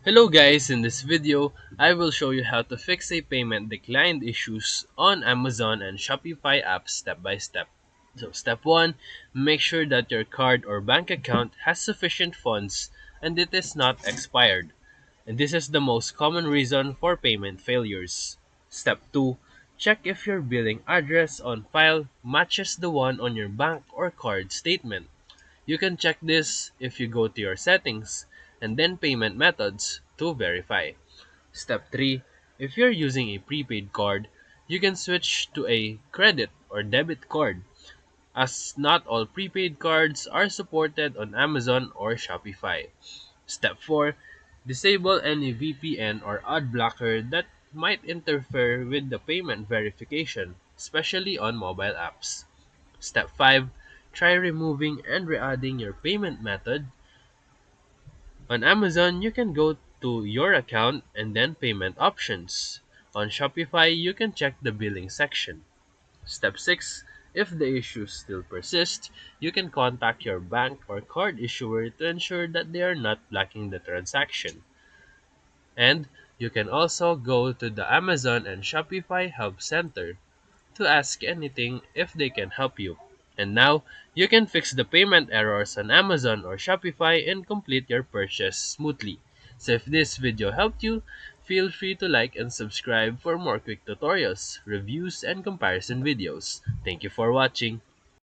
Hello guys, in this video, I will show you how to fix a payment declined issues on Amazon and Shopify apps step by step. So step 1, make sure that your card or bank account has sufficient funds and it is not expired. And this is the most common reason for payment failures. Step 2, check if your billing address on file matches the one on your bank or card statement. You can check this if you go to your settings and then payment methods to verify. Step 3. If you're using a prepaid card, you can switch to a credit or debit card as not all prepaid cards are supported on Amazon or Shopify. Step 4. Disable any VPN or ad blocker that might interfere with the payment verification, especially on mobile apps. Step 5. Try removing and re-adding your payment method. On Amazon, you can go to your account and then payment options. On Shopify, you can check the billing section. Step 6. If the issues still persist, you can contact your bank or card issuer to ensure that they are not blocking the transaction. And you can also go to the Amazon and Shopify Help Center to ask anything if they can help you. And now, you can fix the payment errors on Amazon or Shopify and complete your purchase smoothly. So if this video helped you, feel free to like and subscribe for more quick tutorials, reviews, and comparison videos. Thank you for watching.